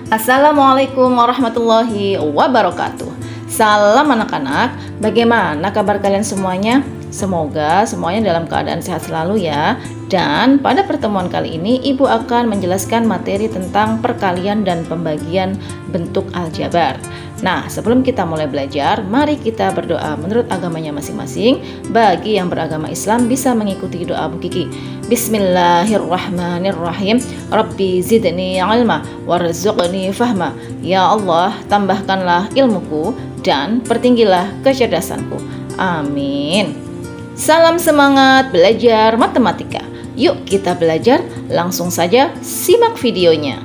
Assalamualaikum warahmatullahi wabarakatuh. Salam anak-anak, bagaimana kabar kalian semuanya? Semoga semuanya dalam keadaan sehat selalu ya. Dan pada pertemuan kali ini Ibu akan menjelaskan materi tentang perkalian dan pembagian bentuk aljabar. Nah, sebelum kita mulai belajar, mari kita berdoa menurut agamanya masing-masing. Bagi yang beragama Islam bisa mengikuti doa Bu Kiki. Bismillahirrahmanirrahim. Rabbi zidni ilma warzuqni fahma. Ya Allah, tambahkanlah ilmuku dan pertinggilah kecerdasanku. Amin. Salam semangat belajar matematika. Yuk kita belajar, langsung saja simak videonya.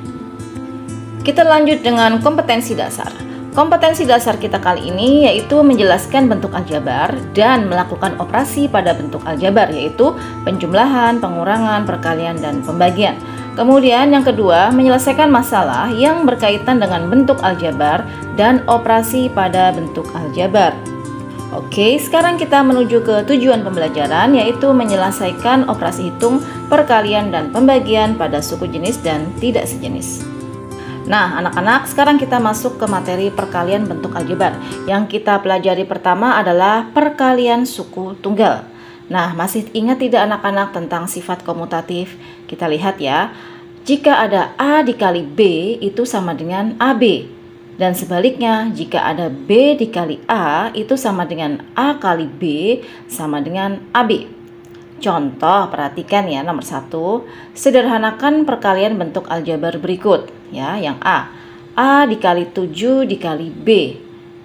Kita lanjut dengan kompetensi dasar. Kompetensi dasar kita kali ini yaitu menjelaskan bentuk aljabar dan melakukan operasi pada bentuk aljabar, yaitu penjumlahan, pengurangan, perkalian, dan pembagian. Kemudian yang kedua, menyelesaikan masalah yang berkaitan dengan bentuk aljabar dan operasi pada bentuk aljabar. Oke, sekarang kita menuju ke tujuan pembelajaran, yaitu menyelesaikan operasi hitung, perkalian, dan pembagian pada suku jenis dan tidak sejenis. Nah, anak-anak, sekarang kita masuk ke materi perkalian bentuk aljabar. Yang kita pelajari pertama adalah perkalian suku tunggal. Nah, masih ingat tidak anak-anak tentang sifat komutatif? Kita lihat ya, jika ada A dikali B itu sama dengan AB. Dan sebaliknya, jika ada B dikali A itu sama dengan A kali B sama dengan AB. Contoh, perhatikan ya, nomor 1. Sederhanakan perkalian bentuk aljabar berikut. Ya, yang A. A dikali 7 dikali B.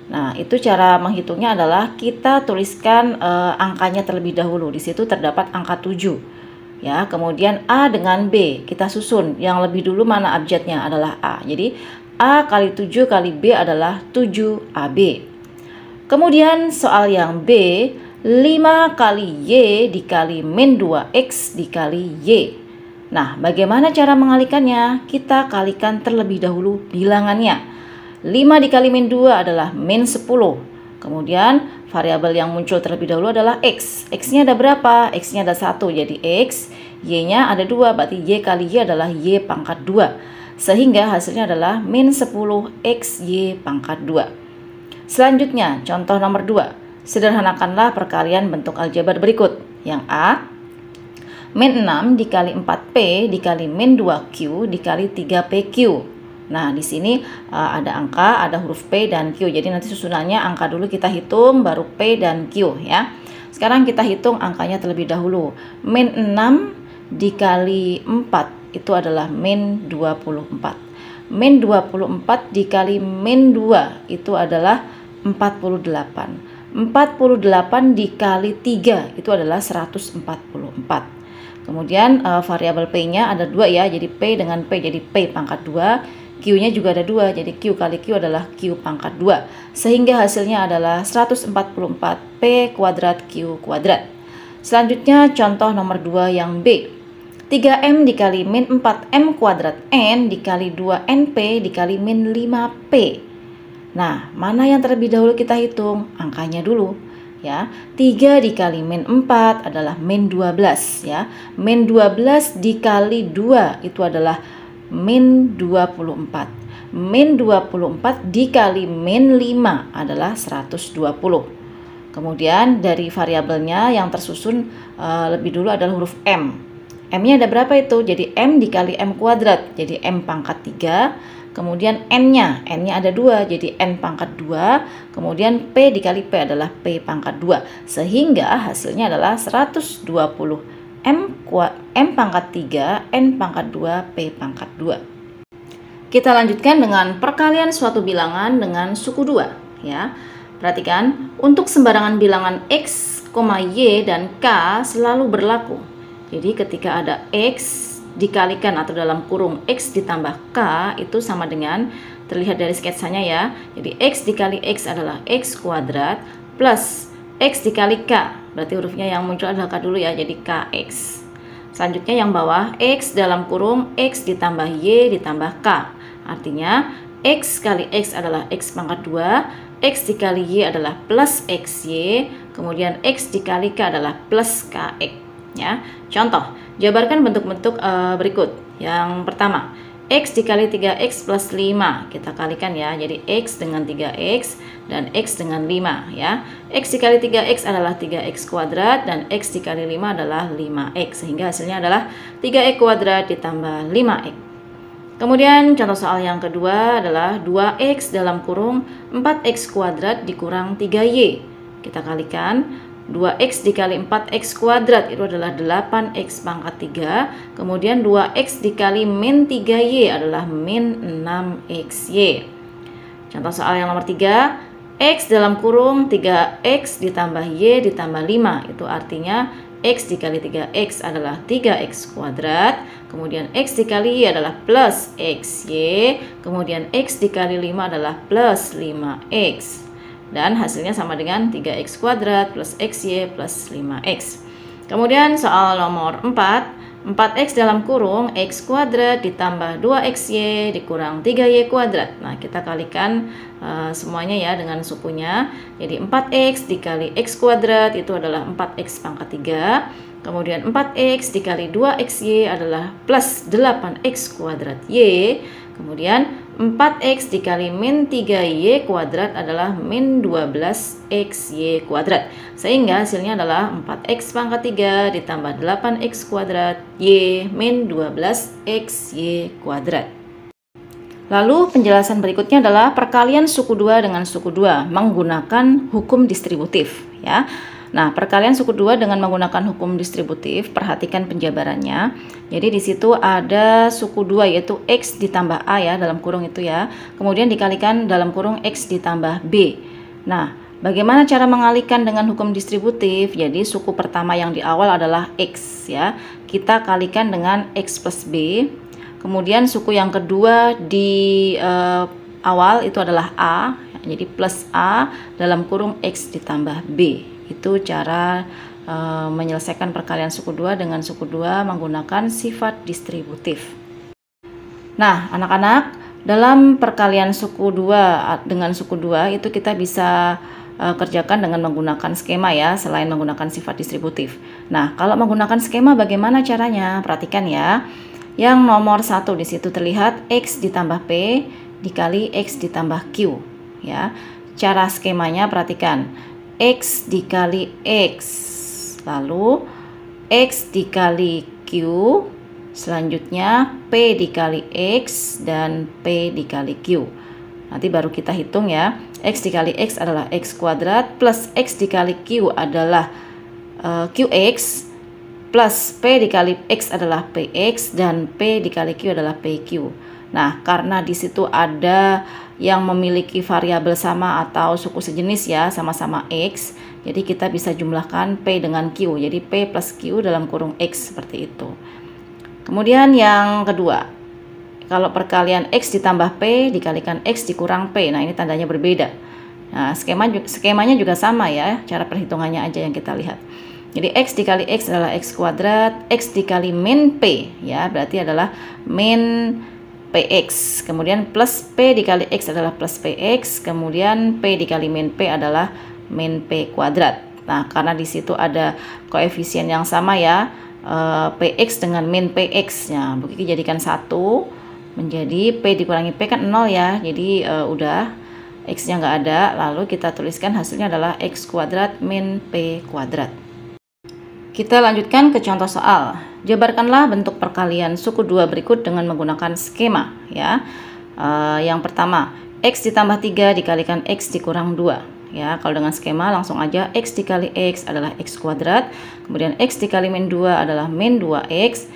Nah, itu cara menghitungnya adalah kita tuliskan angkanya terlebih dahulu. Di situ terdapat angka 7. Ya, kemudian A dengan B kita susun. Yang lebih dulu mana abjadnya adalah A. Jadi A kali 7 kali B adalah 7AB. Kemudian soal yang B, 5 kali Y dikali min 2X dikali Y. Nah, bagaimana cara mengalikannya? Kita kalikan terlebih dahulu bilangannya. 5 dikali min 2 adalah min 10. Kemudian variabel yang muncul terlebih dahulu adalah X. X-nya ada berapa? X-nya ada 1, jadi X. Y-nya ada 2, berarti Y kali Y adalah Y pangkat 2. Sehingga hasilnya adalah min 10 XY pangkat 2. Selanjutnya, contoh nomor 2. Sederhanakanlah perkalian bentuk aljabar berikut. Yang A, min 6 dikali 4P dikali min 2Q dikali 3PQ. Nah, di sini ada angka, ada huruf P dan Q. Jadi nanti susunannya angka dulu kita hitung, baru P dan Q ya. Sekarang kita hitung angkanya terlebih dahulu. Min 6 dikali 4 itu adalah min 24. Min 24 dikali min 2 itu adalah 48. 48 dikali 3 itu adalah 144. Kemudian variabel P-nya ada 2 ya, jadi P dengan P jadi P pangkat 2. Q-nya juga ada 2, jadi Q kali Q adalah Q pangkat 2. Sehingga hasilnya adalah 144 P kuadrat Q kuadrat. Selanjutnya contoh nomor 2 yang B. 3M dikali min 4M kuadrat N dikali 2NP dikali min 5P. Nah, mana yang terlebih dahulu kita hitung? Angkanya dulu ya. 3 dikali min 4 adalah min 12 ya. Min 12 dikali 2 itu adalah min 24. Min 24 dikali min 5 adalah 120. Kemudian dari variabelnya yang tersusun lebih dulu adalah huruf M. M-nya ada berapa itu? Jadi M dikali M kuadrat, jadi M pangkat 3. Kemudian N-nya ada 2, jadi N pangkat 2. Kemudian P dikali P adalah P pangkat 2. Sehingga hasilnya adalah 120 M pangkat 3, N pangkat 2, P pangkat 2. Kita lanjutkan dengan perkalian suatu bilangan dengan suku 2 ya. Perhatikan, untuk sembarangan bilangan X, Y, dan K selalu berlaku. Jadi ketika ada X dikalikan atau dalam kurung X ditambah K itu sama dengan, terlihat dari sketsanya ya. Jadi X dikali X adalah X kuadrat plus X dikali K. Berarti hurufnya yang muncul adalah K dulu ya, jadi KX. Selanjutnya yang bawah X dalam kurung X ditambah Y ditambah K. Artinya X kali X adalah X pangkat 2, X dikali Y adalah plus XY, kemudian X dikali K adalah plus KX. Ya, contoh, jabarkan bentuk-bentuk berikut. Yang pertama, X dikali 3X plus 5. Kita kalikan ya. Jadi X dengan 3X dan X dengan 5 ya. X dikali 3X adalah 3X kuadrat dan X dikali 5 adalah 5X. Sehingga hasilnya adalah 3X kuadrat ditambah 5X. Kemudian contoh soal yang kedua adalah 2X dalam kurung 4X kuadrat dikurang 3Y. Kita kalikan. 2X dikali 4X kuadrat itu adalah 8X pangkat 3. Kemudian 2X dikali min 3Y adalah min 6XY. Contoh soal yang nomor 3. X dalam kurung 3X ditambah Y ditambah 5. Itu artinya X dikali 3X adalah 3X kuadrat. Kemudian X dikali Y adalah plus XY. Kemudian X dikali 5 adalah plus 5X. Dan hasilnya sama dengan 3X kuadrat plus XY plus 5X. Kemudian soal nomor 4. 4X dalam kurung X kuadrat ditambah 2XY dikurang 3Y kuadrat. Nah, kita kalikan semuanya ya dengan sukunya. Jadi 4X dikali X kuadrat itu adalah 4X pangkat 3. Kemudian 4X dikali 2XY adalah plus 8X kuadrat Y. Kemudian 4X dikali min 3Y kuadrat adalah min 12XY kuadrat. Sehingga hasilnya adalah 4X pangkat 3 ditambah 8X kuadrat Y min 12XY kuadrat. Lalu penjelasan berikutnya adalah perkalian suku 2 dengan suku 2 menggunakan hukum distributif ya. Nah, perkalian suku 2 dengan menggunakan hukum distributif, perhatikan penjabarannya. Jadi di situ ada suku 2 yaitu X ditambah A ya, dalam kurung itu ya. Kemudian dikalikan dalam kurung X ditambah B. Nah, bagaimana cara mengalihkan dengan hukum distributif? Jadi suku pertama yang di awal adalah X ya. Kita kalikan dengan X plus B. Kemudian suku yang kedua di awal itu adalah A. Jadi plus A dalam kurung X ditambah B. Itu cara menyelesaikan perkalian suku 2 dengan suku 2 menggunakan sifat distributif. Nah, anak-anak, dalam perkalian suku 2 dengan suku 2 itu kita bisa kerjakan dengan menggunakan skema ya, selain menggunakan sifat distributif. Nah, kalau menggunakan skema bagaimana caranya? Perhatikan ya. Yang nomor 1 di situ terlihat X ditambah P dikali X ditambah Q ya. Cara skemanya perhatikan. X dikali X, lalu X dikali Q, selanjutnya P dikali X dan P dikali Q. Nanti baru kita hitung ya. X dikali X adalah X kuadrat plus X dikali Q adalah QX plus P dikali X adalah PX dan P dikali Q adalah PQ. Nah, karena di situ ada yang memiliki variabel sama atau suku sejenis ya, sama-sama X, jadi kita bisa jumlahkan P dengan Q. Jadi P plus Q dalam kurung X seperti itu. Kemudian yang kedua, kalau perkalian X ditambah P dikalikan X dikurang P. Nah, ini tandanya berbeda. Nah, skemanya juga sama ya, cara perhitungannya aja yang kita lihat. Jadi X dikali X adalah X kuadrat, X dikali min P ya, berarti adalah min PX, kemudian plus P dikali X adalah plus PX, kemudian P dikali min P adalah min P kuadrat. Nah, karena di situ ada koefisien yang sama ya, PX dengan min PX nya, begitu jadikan 1 menjadi P dikurangi P kan 0 ya, jadi udah X nya nggak ada, lalu kita tuliskan hasilnya adalah X kuadrat min P kuadrat. Kita lanjutkan ke contoh soal. Jabarkanlah bentuk perkalian suku 2 berikut dengan menggunakan skema ya. Yang pertama, X ditambah 3 dikalikan X dikurang 2 ya. Kalau dengan skema langsung aja X dikali X adalah X kuadrat, kemudian X dikali min 2 adalah min 2X,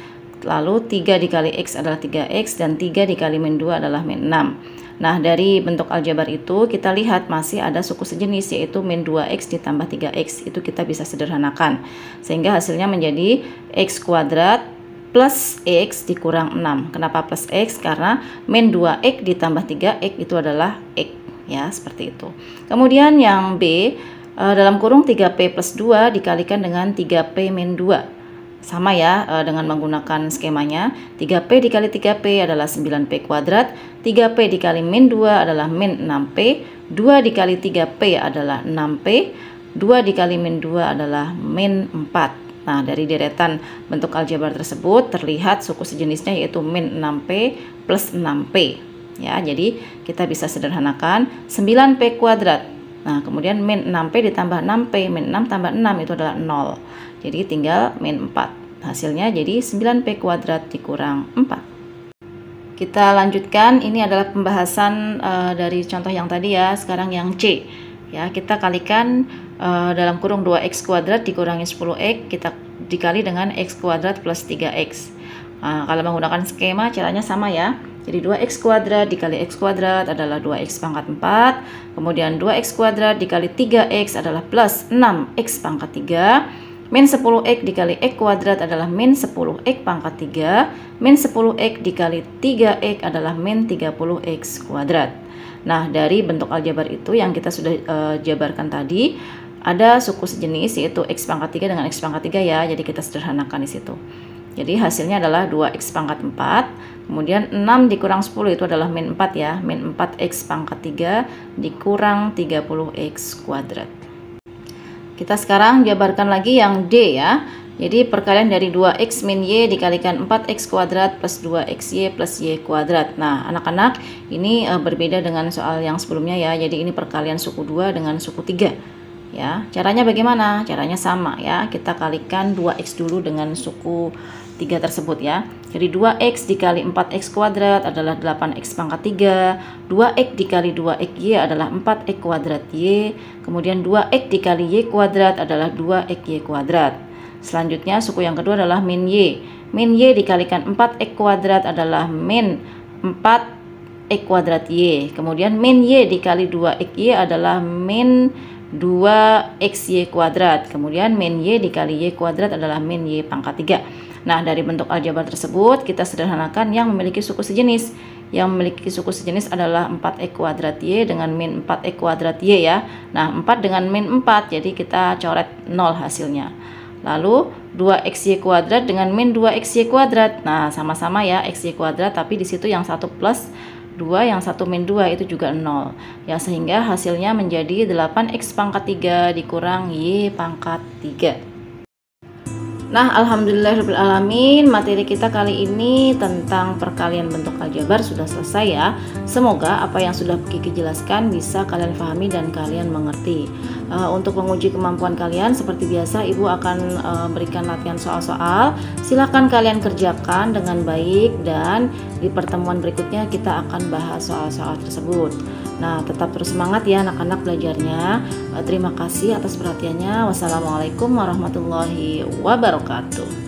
lalu 3 dikali X adalah 3X dan 3 dikali min 2 adalah min 6. Nah, dari bentuk aljabar itu kita lihat masih ada suku sejenis yaitu min 2X ditambah 3X. Itu kita bisa sederhanakan. Sehingga hasilnya menjadi X kuadrat plus X dikurang 6. Kenapa plus X? Karena min 2X ditambah 3X itu adalah X. Ya, seperti itu. Kemudian yang B, dalam kurung 3P plus 2 dikalikan dengan 3P min 2. Sama ya dengan menggunakan skemanya. 3P dikali 3P adalah 9P kuadrat, 3P dikali min 2 adalah min 6P, 2 dikali 3P adalah 6P, 2 dikali min 2 adalah min 4. Nah, dari deretan bentuk aljabar tersebut terlihat suku sejenisnya yaitu min 6P plus 6P. Ya, jadi kita bisa sederhanakan 9P kuadrat. Nah, kemudian min 6P ditambah 6P, min 6 tambah 6 itu adalah 0. Jadi tinggal min 4. Hasilnya jadi 9P kuadrat dikurang 4. Kita lanjutkan, ini adalah pembahasan dari contoh yang tadi ya, sekarang yang C. Ya, kita kalikan dalam kurung 2x kuadrat dikurangi 10x, kita dikali dengan x kuadrat plus 3x. Kalau menggunakan skema caranya sama ya. Jadi 2x kuadrat dikali x kuadrat adalah 2x pangkat 4. Kemudian 2x kuadrat dikali 3x adalah plus 6x pangkat 3. Min 10x dikali x kuadrat adalah min 10x pangkat 3. Min 10x dikali 3x adalah min 30x kuadrat. Nah, dari bentuk aljabar itu yang kita sudah jabarkan tadi, ada suku sejenis yaitu x pangkat 3 dengan x pangkat 3 ya. Jadi kita sederhanakan di situ. Jadi hasilnya adalah 2x pangkat 4. Kemudian 6 dikurang 10 itu adalah min 4 ya. Min 4x pangkat 3 dikurang 30x kuadrat. Kita sekarang jabarkan lagi yang D ya. Jadi perkalian dari 2x min y dikalikan 4x kuadrat plus 2xy plus y kuadrat. Nah, anak-anak, ini berbeda dengan soal yang sebelumnya ya. Jadi ini perkalian suku 2 dengan suku 3. Ya, caranya bagaimana? Caranya sama ya. Kita kalikan 2x dulu dengan suku 3 tersebut ya. Jadi 2x dikali 4x kuadrat adalah 8x pangkat 3. 2x dikali 2xy adalah 4x kuadrat y. Kemudian 2x dikali y kuadrat adalah 2xy kuadrat. Selanjutnya suku yang kedua adalah min y. Min y dikalikan 4x kuadrat adalah min 4x kuadrat y. Kemudian min y dikali 2xy adalah min 2xy kuadrat. Kemudian min y dikali y kuadrat adalah min y pangkat 3. Nah, dari bentuk aljabar tersebut kita sederhanakan yang memiliki suku sejenis. Yang memiliki suku sejenis adalah 4x kuadrat y dengan min 4x kuadrat y ya. Nah, 4 dengan min 4, jadi kita coret 0 hasilnya. Lalu 2xy kuadrat dengan min 2xy kuadrat. Nah, sama-sama ya xy kuadrat, tapi di situ yang satu plus 2, yang satu min 2 itu juga 0. Ya, sehingga hasilnya menjadi 8x pangkat 3 dikurang y pangkat 3. Nah, alhamdulillahirrahmanirrahim, materi kita kali ini tentang perkalian bentuk aljabar sudah selesai ya. Semoga apa yang sudah Kiki jelaskan bisa kalian pahami dan kalian mengerti. Untuk menguji kemampuan kalian, seperti biasa Ibu akan berikan latihan soal-soal. Silahkan kalian kerjakan dengan baik dan di pertemuan berikutnya kita akan bahas soal-soal tersebut. Nah, tetap terus semangat ya anak-anak belajarnya. Terima kasih atas perhatiannya. Wassalamualaikum warahmatullahi wabarakatuh.